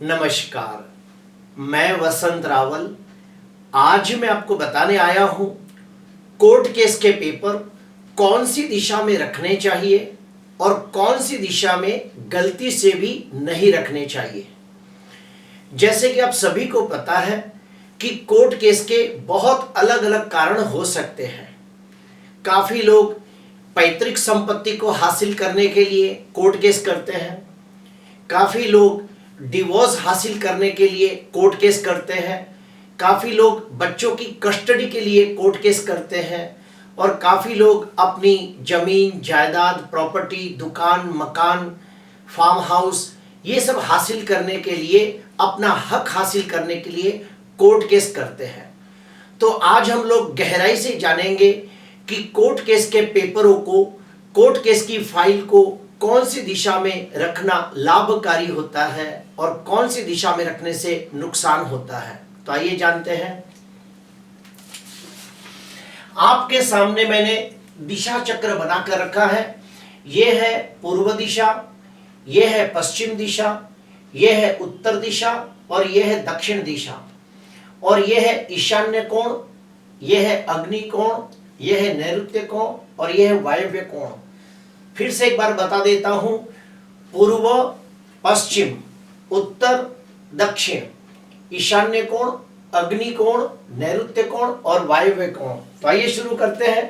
नमस्कार, मैं वसंत रावल। आज मैं आपको बताने आया हूं कोर्ट केस के पेपर कौन सी दिशा में रखने चाहिए और कौन सी दिशा में गलती से भी नहीं रखने चाहिए। जैसे कि आप सभी को पता है कि कोर्ट केस के बहुत अलग अलग कारण हो सकते हैं। काफी लोग पैतृक संपत्ति को हासिल करने के लिए कोर्ट केस करते हैं। काफी लोग डिवोर्स हासिल करने के लिए कोर्ट केस करते हैं। काफी लोग बच्चों की कस्टडी के लिए कोर्ट केस करते हैं और काफी लोग अपनी जमीन जायदाद प्रॉपर्टी दुकान मकान फार्म हाउस ये सब हासिल करने के लिए अपना हक हासिल करने के लिए कोर्ट केस करते हैं। तो आज हम लोग गहराई से जानेंगे कि कोर्ट केस के पेपरों को कोर्ट केस की फाइल को कौन सी दिशा में रखना लाभकारी होता है और कौन सी दिशा में रखने से नुकसान होता है। तो आइए जानते हैं। आपके सामने मैंने दिशा चक्र बनाकर रखा है। यह है पूर्व दिशा, यह है पश्चिम दिशा, यह है उत्तर दिशा और यह है दक्षिण दिशा और यह है ईशान्य कोण, यह है अग्नि कोण, यह है नैऋत्य कोण और यह है वायव्य कोण। फिर से एक बार बता देता हूं, पूर्व पश्चिम उत्तर दक्षिण, ईशान्य कोण, अग्नि कोण, नैऋत्य कोण और वायव्य कोण। तो आइए शुरू करते हैं।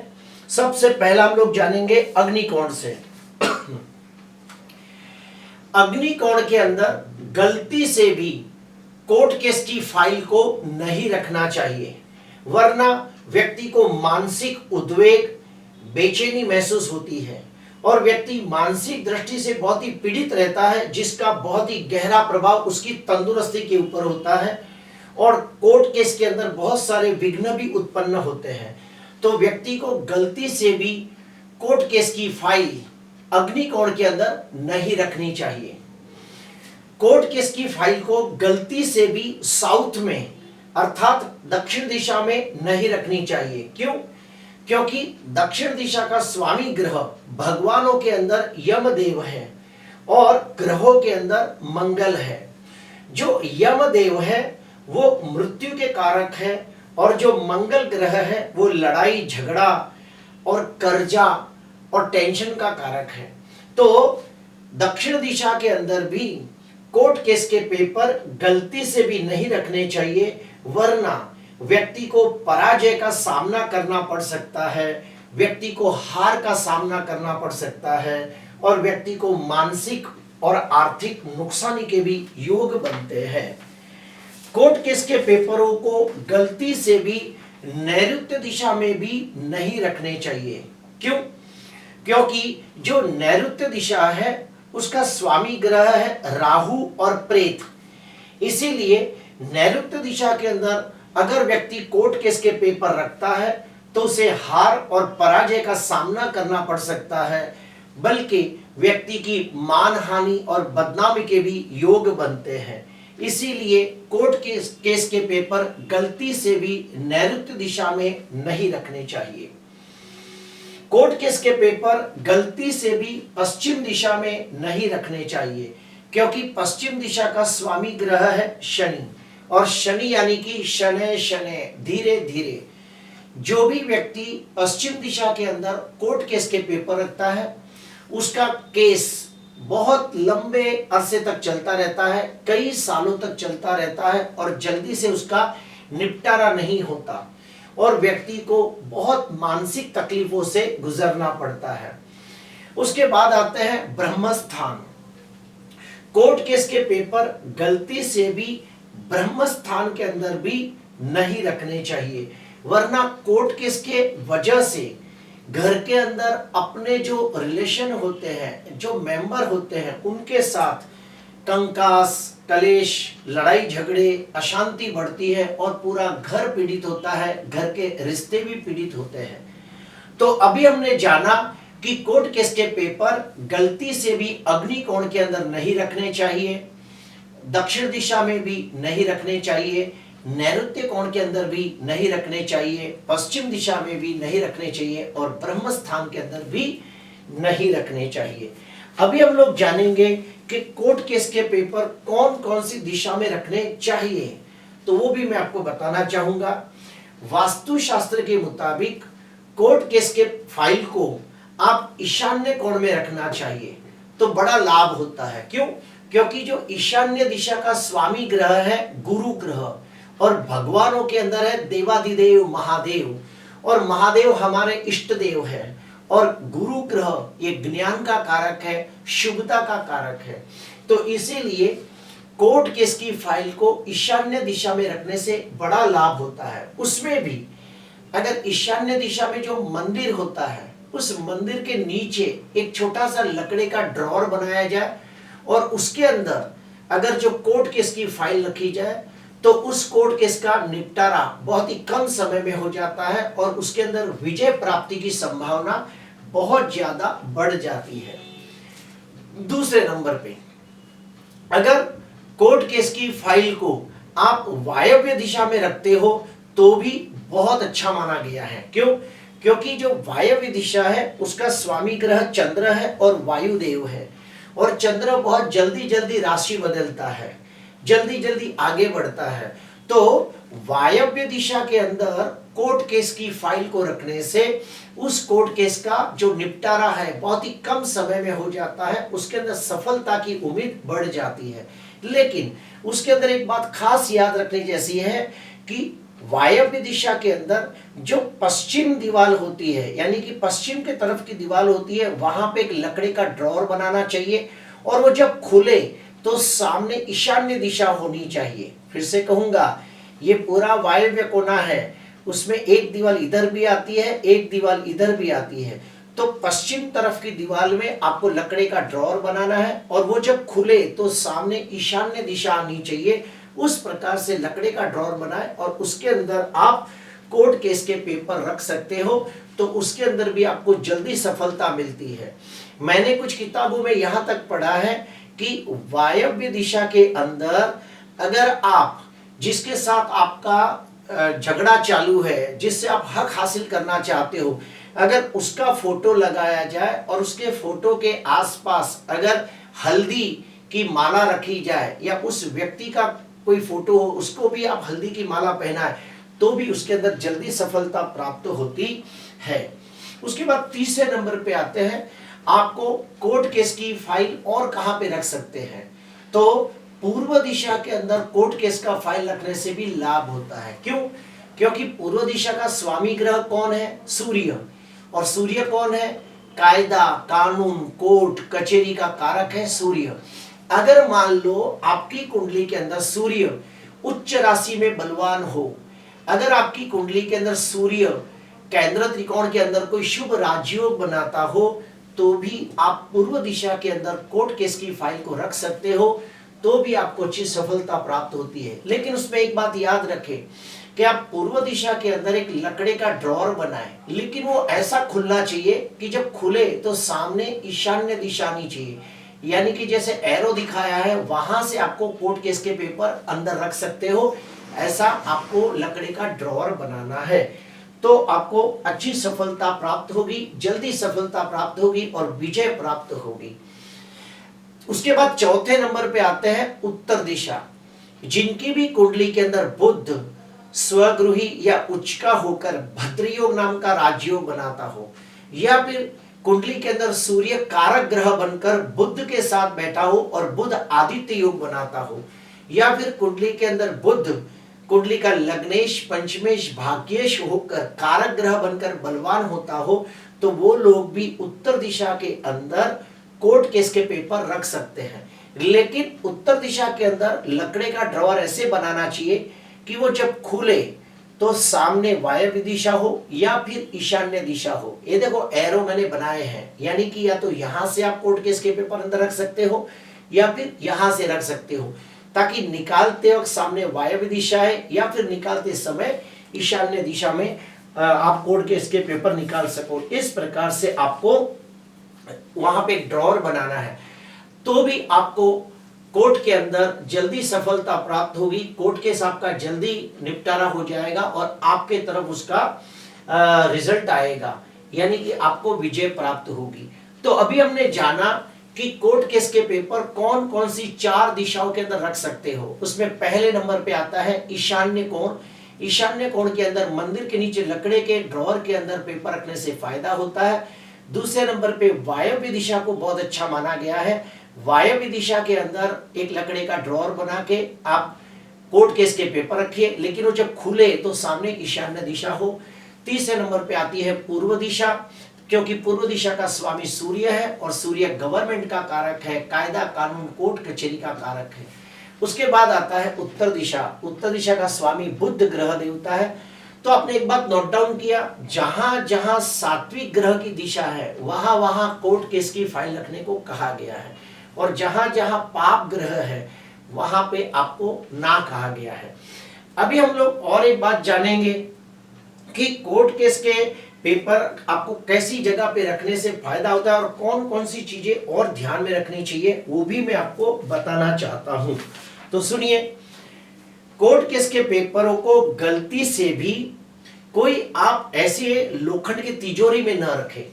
सबसे पहला हम लोग जानेंगे अग्नि कोण से। अग्नि कोण के अंदर गलती से भी कोर्ट केस की फाइल को नहीं रखना चाहिए, वरना व्यक्ति को मानसिक उद्वेग बेचैनी महसूस होती है और व्यक्ति मानसिक दृष्टि से बहुत ही पीड़ित रहता है, जिसका बहुत ही गहरा प्रभाव उसकी तंदुरुस्ती के ऊपर होता है और कोर्ट केस के अंदर बहुत सारे विघ्न भी उत्पन्न होते हैं। तो व्यक्ति को गलती से भी कोर्ट केस की फाइल अग्नि कोण के अंदर नहीं रखनी चाहिए। कोर्ट केस की फाइल को गलती से भी साउथ में अर्थात दक्षिण दिशा में नहीं रखनी चाहिए। क्यों? क्योंकि दक्षिण दिशा का स्वामी ग्रह भगवानों के अंदर यमदेव है और ग्रहों के अंदर मंगल है। जो यमदेव है वो मृत्यु के कारक है और जो मंगल ग्रह है वो लड़ाई झगड़ा और कर्जा और टेंशन का कारक है। तो दक्षिण दिशा के अंदर भी कोर्ट केस के पेपर गलती से भी नहीं रखने चाहिए, वरना व्यक्ति को पराजय का सामना करना पड़ सकता है, व्यक्ति को हार का सामना करना पड़ सकता है और व्यक्ति को मानसिक और आर्थिक नुकसानी के भी योग बनते हैं। कोर्ट केस के पेपरों को गलती से भी नैऋत्य दिशा में भी नहीं रखने चाहिए। क्यों? क्योंकि जो नैऋत्य दिशा है उसका स्वामी ग्रह है राहु और प्रेत। इसीलिए नैऋत्य दिशा के अंदर अगर व्यक्ति कोर्ट केस के पेपर रखता है तो उसे हार और पराजय का सामना करना पड़ सकता है, बल्कि व्यक्ति की मानहानि और बदनामी के भी योग बनते हैं। इसीलिए कोर्ट केस के पेपर गलती से भी नैऋत्य दिशा में नहीं रखने चाहिए। कोर्ट केस के पेपर गलती से भी पश्चिम दिशा में नहीं रखने चाहिए, क्योंकि पश्चिम दिशा का स्वामी ग्रह है शनि और शनि यानी कि शनै शनै धीरे धीरे। जो भी व्यक्ति पश्चिम दिशा के अंदर कोर्ट केस के पेपर रखता है उसका केस बहुत लंबे अरसे तक चलता रहता है, कई सालों तक चलता रहता है और जल्दी से उसका निपटारा नहीं होता और व्यक्ति को बहुत मानसिक तकलीफों से गुजरना पड़ता है। उसके बाद आते हैं ब्रह्मस्थान। कोर्ट केस के पेपर गलती से भी ब्रह्मस्थान के अंदर भी नहीं रखने चाहिए, वरना कोर्ट केस के वजह से घर के अंदर अपने जो रिलेशन होते हैं, जो मेंबर होते हैं, उनके साथ कंकास कलेश लड़ाई झगड़े अशांति बढ़ती है और पूरा घर पीड़ित होता है, घर के रिश्ते भी पीड़ित होते हैं। तो अभी हमने जाना कि कोर्ट केस के पेपर गलती से भी अग्नि कोण के अंदर नहीं रखने चाहिए, दक्षिण दिशा में भी नहीं रखने चाहिए, नैऋत्य कोण के अंदर भी नहीं रखने चाहिए, पश्चिम दिशा में भी नहीं रखने चाहिए और ब्रह्म स्थान के अंदर भी नहीं रखने चाहिए। अभी हम लोग जानेंगे कि कोर्ट केस के पेपर कौन कौन सी दिशा में रखने चाहिए, तो वो भी मैं आपको बताना चाहूंगा। वास्तुशास्त्र के मुताबिक कोर्ट केस के फाइल को आप ईशान्य कोण में रखना चाहिए, तो बड़ा लाभ होता है। क्यों? क्योंकि जो ईशान्य दिशा का स्वामी ग्रह है गुरु ग्रह, और भगवानों के अंदर है देवादिदेव महादेव, और महादेव हमारे इष्ट देव है, और गुरु ग्रह ये ज्ञान का कारक है, शुभता का कारक है। तो इसीलिए कोर्ट केस की फाइल को ईशान्य दिशा में रखने से बड़ा लाभ होता है। उसमें भी अगर ईशान्य दिशा में जो मंदिर होता है उस मंदिर के नीचे एक छोटा सा लकड़ी का ड्रॉअर बनाया जाए, और उसके अंदर अगर जो कोर्ट केस की फाइल रखी जाए तो उस कोर्ट केस का निपटारा बहुत ही कम समय में हो जाता है, और उसके अंदर विजय प्राप्ति की संभावना बहुत ज्यादा बढ़ जाती है। दूसरे नंबर पे, अगर कोर्ट केस की फाइल को आप वायव्य दिशा में रखते हो तो भी बहुत अच्छा माना गया है। क्यों? क्योंकि जो वायव्य दिशा है उसका स्वामी ग्रह चंद्र है और वायुदेव है, और चंद्र बहुत जल्दी जल्दी राशि बदलता है, जल्दी जल्दी आगे बढ़ता है। तो वायव्य दिशा के अंदर कोर्ट केस की फाइल को रखने से उस कोर्ट केस का जो निपटारा है बहुत ही कम समय में हो जाता है, उसके अंदर सफलता की उम्मीद बढ़ जाती है। लेकिन उसके अंदर एक बात खास याद रखने जैसी है कि वायव्य दिशा के अंदर जो पश्चिम दीवार होती है, यानी कि पश्चिम के तरफ की दीवार होती है, वहां पे एक लकड़ी का ड्रॉअर बनाना चाहिए, और वो जब खुले तो सामने ईशान्य दिशा होनी चाहिए। फिर से कहूंगा, ये पूरा वायव्य कोना है, उसमें एक दीवार इधर भी आती है, एक दीवार इधर भी आती है। तो पश्चिम तरफ की दीवार में आपको लकड़ी का ड्रॉअर बनाना है, और वो जब खुले तो सामने ईशान्य दिशा आनी चाहिए। उस प्रकार से लकड़ी का ड्रॉअर बनाए, और उसके अंदर आप कोर्ट केस के पेपर रख सकते हो, तो उसके अंदर भी आपको जल्दी सफलता मिलती है। मैंने कुछ किताबों में यहां तक पढ़ा है कि वायव्य दिशा के अंदर अगर आप जिसके साथ आपका झगड़ा चालू है, जिससे आप हक हासिल करना चाहते हो, अगर उसका फोटो लगाया जाए और उसके फोटो के आसपास अगर हल्दी की माला रखी जाए, या उस व्यक्ति का कोई फोटो हो उसको भी आप हल्दी की माला पहनाए, तो भी उसके अंदर जल्दी सफलता प्राप्त होती है। उसके बाद तीसरे नंबर पे आते हैं, आपको कोर्ट केस की फाइल और कहां पे रख सकते हैं, तो पूर्व दिशा के अंदर कोर्ट केस का फाइल रखने से भी लाभ होता है। क्यों? क्योंकि पूर्व दिशा का स्वामी ग्रह कौन है? सूर्य, और सूर्य कौन है? कायदा, कानून, कोर्ट कचहरी का कारक है सूर्य। अगर मान लो आपकी कुंडली के अंदर सूर्य उच्च राशि में बलवान हो, अगर आपकी कुंडली के अंदर सूर्य केंद्र त्रिकोण के अंदर कोई शुभ राजयोग बनाता हो, तो भी आप पूर्व दिशा के अंदर कोर्ट केस की फाइल को रख सकते हो, तो भी आपको अच्छी सफलता प्राप्त होती है। लेकिन उसमें एक बात याद रखें कि आप पूर्व दिशा के अंदर एक लकड़ी का ड्रॉअर बनाएं, लेकिन वो ऐसा खुलना चाहिए कि जब खुले तो सामने ईशान्य दिशा आनी चाहिए, यानी कि जैसे एरो दिखाया है वहां से आपको कोर्ट केस के पेपर अंदर रख सकते हो, ऐसा आपको लकड़ी का ड्रॉअर बनाना है, तो आपको अच्छी सफलता प्राप्त होगी, जल्दी सफलता प्राप्त होगी और विजय प्राप्त होगी। उसके बाद चौथे नंबर पे आते हैं उत्तर दिशा। जिनकी भी कुंडली के अंदर बुध स्वगृही या उच्च का होकर भद्रयोग नाम का राजयोग बनाता हो, या फिर कुंडली के अंदर सूर्य कारक ग्रह बनकर बुध के साथ बैठा हो और बुध आदित्य योग बनाता हो, या फिर कुंडली के अंदर बुध कुंडली का लग्नेश पंचमेश भाग्येश होकर कारक ग्रह बनकर बलवान होता हो, तो वो लोग भी उत्तर दिशा के अंदर कोर्ट केस के पेपर रख सकते हैं। लेकिन उत्तर दिशा के अंदर लकड़ी का ड्रॉअर ऐसे बनाना चाहिए कि वो जब खुले तो सामने वायव्य दिशा हो या फिर ईशान्य दिशा हो। ये देखो एरो मैंने बनाए हैं, यानी कि या तो यहां से आप कोर्ट केस के पेपर अंदर रख सकते हो या फिर यहां से रख सकते हो, ताकि निकालते वक्त सामने वायव्य दिशा है या फिर निकालते समय ईशान्य दिशा में आप कोर्ट केस के पेपर निकाल सको। इस प्रकार से आपको वहां पे एक ड्रॉअर बनाना है, तो भी आपको कोर्ट के अंदर जल्दी सफलता प्राप्त होगी, कोर्ट केस आपका जल्दी निपटारा हो जाएगा और आपके तरफ उसका रिजल्ट आएगा, यानी कि आपको विजय प्राप्त होगी। तो अभी हमने जाना कि कोर्ट केस के पेपर कौन कौन सी 4 दिशाओं के अंदर रख सकते हो। उसमें पहले नंबर पे आता है ईशान्य कोण। ईशान्य कोण के अंदर मंदिर के नीचे लकड़े के ड्रॉअर के अंदर पेपर रखने से फायदा होता है। दूसरे नंबर पे वायव्य दिशा को बहुत अच्छा माना गया है। वायव्य दिशा के अंदर एक लकड़े का ड्रॉअर बना के आप कोर्ट केस के पेपर रखिए, लेकिन वो जब खुले तो सामने ईशान्य दिशा हो। तीसरे नंबर पे आती है पूर्व दिशा, क्योंकि पूर्व दिशा का स्वामी सूर्य है और सूर्य गवर्नमेंट का कारक है, कायदा कानून कोर्ट कचहरी का कारक है। उसके बाद आता है उत्तर दिशा। उत्तर दिशा का स्वामी बुध ग्रह देवता है। तो आपने एक बात नोट डाउन किया, जहां जहां सात्विक ग्रह की दिशा है वहां वहां कोर्ट केस की फाइल रखने को कहा गया है, और जहां जहां पाप ग्रह है वहां पे आपको ना कहा गया है। अभी हम लोग और एक बात जानेंगे कि कोर्ट केस के पेपर आपको कैसी जगह पे रखने से फायदा होता है और कौन कौन सी चीजें और ध्यान में रखनी चाहिए, वो भी मैं आपको बताना चाहता हूं। तो सुनिए, कोर्ट केस के पेपरों को गलती से भी कोई आप ऐसे लोखंड की तिजोरी में ना रखें,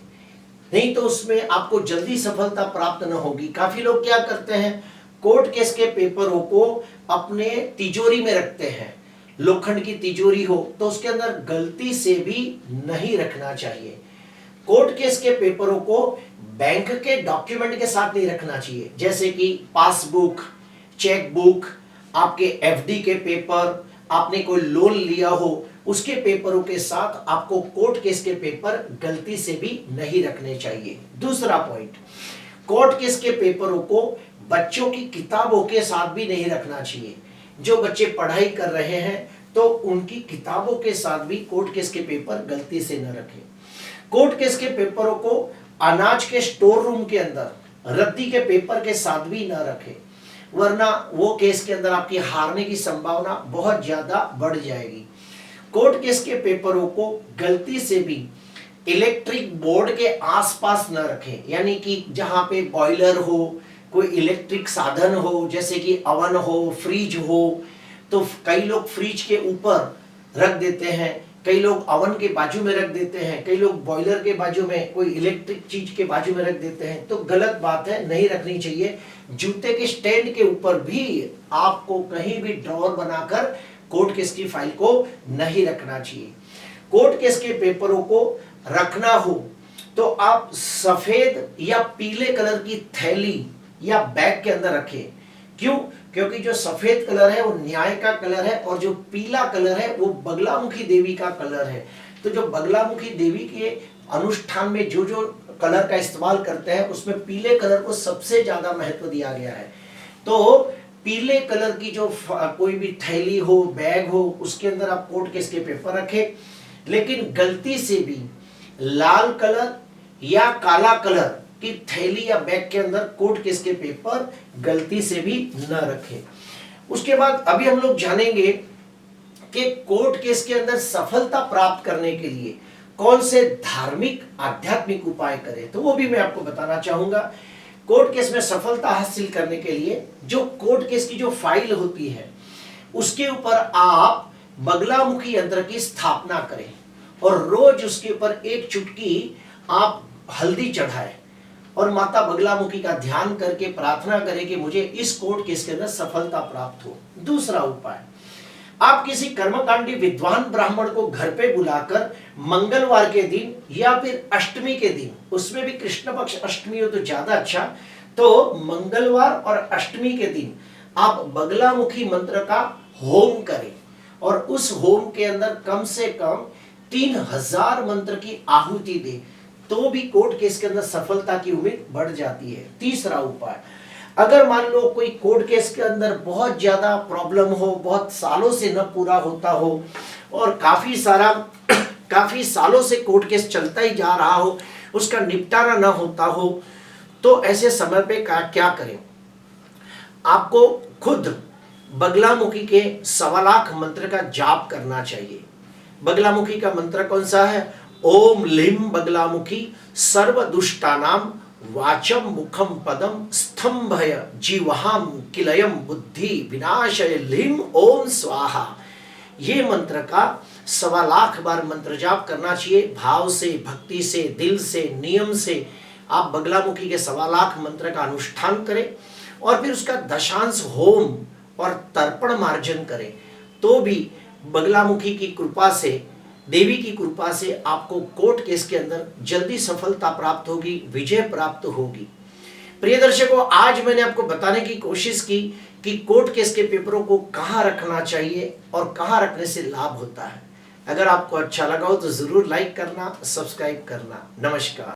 नहीं तो उसमें आपको जल्दी सफलता प्राप्त न होगी। काफी लोग क्या करते हैं, कोर्ट केस के पेपरों को अपने तिजोरी में रखते हैं। लोखंड की तिजोरी हो तो उसके अंदर गलती से भी नहीं रखना चाहिए। कोर्ट केस के पेपरों को बैंक के डॉक्यूमेंट के साथ नहीं रखना चाहिए, जैसे कि पासबुक, चेकबुक, आपके एफडी के पेपर, आपने कोई लोन लिया हो उसके पेपरों के साथ आपको कोर्ट केस के पेपर गलती से भी नहीं रखने चाहिए। दूसरा पॉइंट, कोर्ट केस के पेपरों को बच्चों की किताबों के साथ भी नहीं रखना चाहिए। जो बच्चे पढ़ाई कर रहे हैं तो उनकी किताबों के साथ भी कोर्ट केस के पेपर गलती से न रखें। कोर्ट केस के पेपरों को अनाज के स्टोर रूम के अंदर रद्दी के पेपर के साथ भी न रखें, वरना वो केस के अंदर आपकी हारने की संभावना बहुत ज्यादा बढ़ जाएगी। कोर्ट केस के पेपरों को गलती से भी इलेक्ट्रिक बोर्ड के आसपास न रखें, यानी कि जहां पे बॉयलर हो, कोई इलेक्ट्रिक साधन हो, जैसे कि अवन हो, फ्रिज हो, तो कई लोग फ्रिज के ऊपर रख देते हैं, कई लोग अवन के बाजू में रख देते हैं, कई लोग बॉयलर के बाजू में, कोई इलेक्ट्रिक चीज के बाजू में रख देते हैं, तो गलत बात है, नहीं रखनी चाहिए। जूते के स्टैंड के ऊपर भी आपको कहीं भी ड्रॉअर बनाकर कोर्ट केस की फाइल को नहीं रखना चाहिए। कोर्ट केस के पेपरों को रखना हो तो आप सफेद या पीले कलर की थैली या बैग के अंदर रखें। क्यों? क्योंकि जो सफेद कलर है वो न्याय का कलर है और जो पीला कलर है वो बगलामुखी देवी का कलर है। तो जो बगलामुखी देवी के अनुष्ठान में जो जो कलर का इस्तेमाल करते हैं उसमें पीले कलर को सबसे ज्यादा महत्व दिया गया है। तो पीले कलर की जो कोई भी थैली हो, बैग हो, उसके अंदर आप कोर्ट केस के पेपर रखें, लेकिन गलती से भी लाल कलर या काला कलर की थैली या बैग के अंदर कोर्ट केस के पेपर गलती से भी न रखें। उसके बाद अभी हम लोग जानेंगे कि कोर्ट केस के अंदर सफलता प्राप्त करने के लिए कौन से धार्मिक आध्यात्मिक उपाय करें, तो वो भी मैं आपको बताना चाहूंगा। कोर्ट केस में सफलता हासिल करने के लिए जो कोर्ट केस की जो फाइल होती है उसके ऊपर आप बगलामुखी यंत्र की स्थापना करें और रोज उसके ऊपर एक चुटकी आप हल्दी चढ़ाएं और माता बगलामुखी का ध्यान करके प्रार्थना करें कि मुझे इस कोर्ट केस के अंदर सफलता प्राप्त हो। दूसरा उपाय, आप किसी कर्मकांडी विद्वान ब्राह्मण को घर पे बुलाकर मंगलवार के दिन या फिर अष्टमी के दिन, उसमें भी कृष्ण पक्ष अष्टमी हो तो ज्यादा अच्छा, तो मंगलवार और अष्टमी के दिन आप बगलामुखी मंत्र का होम करें और उस होम के अंदर कम से कम 3000 मंत्र की आहुति दें, तो भी कोर्ट केस के अंदर सफलता की उम्मीद बढ़ जाती है। तीसरा उपाय, अगर मान लो कोई कोर्ट केस के अंदर बहुत ज्यादा प्रॉब्लम हो, बहुत सालों से न पूरा होता हो और काफी सालों से कोर्ट केस चलता ही जा रहा हो, उसका निपटारा न होता हो, तो ऐसे समय पे क्या करें? आपको खुद बगलामुखी के 1.25 लाख मंत्र का जाप करना चाहिए। बगलामुखी का मंत्र कौन सा है? ओम लीम बगलामुखी सर्व दुष्टानाम वाचम मुखम पदम स्तंभय जीवहाम किलयम बुद्धि विनाशय लीम ओम स्वाहा। ये मंत्र का 1.25 लाख बार मंत्र जाप करना चाहिए। भाव से, भक्ति से, दिल से, नियम से आप बगलामुखी के 1.25 मंत्र का अनुष्ठान करें और फिर उसका दशांश होम और तर्पण मार्जन करें, तो भी बगलामुखी की कृपा से, देवी की कृपा से आपको कोर्ट केस के अंदर जल्दी सफलता प्राप्त होगी, विजय प्राप्त होगी। प्रिय दर्शकों, आज मैंने आपको बताने की कोशिश की कि कोर्ट केस के पेपरों को कहाँ रखना चाहिए और कहाँ रखने से लाभ होता है। अगर आपको अच्छा लगा हो तो जरूर लाइक करना, सब्सक्राइब करना। नमस्कार।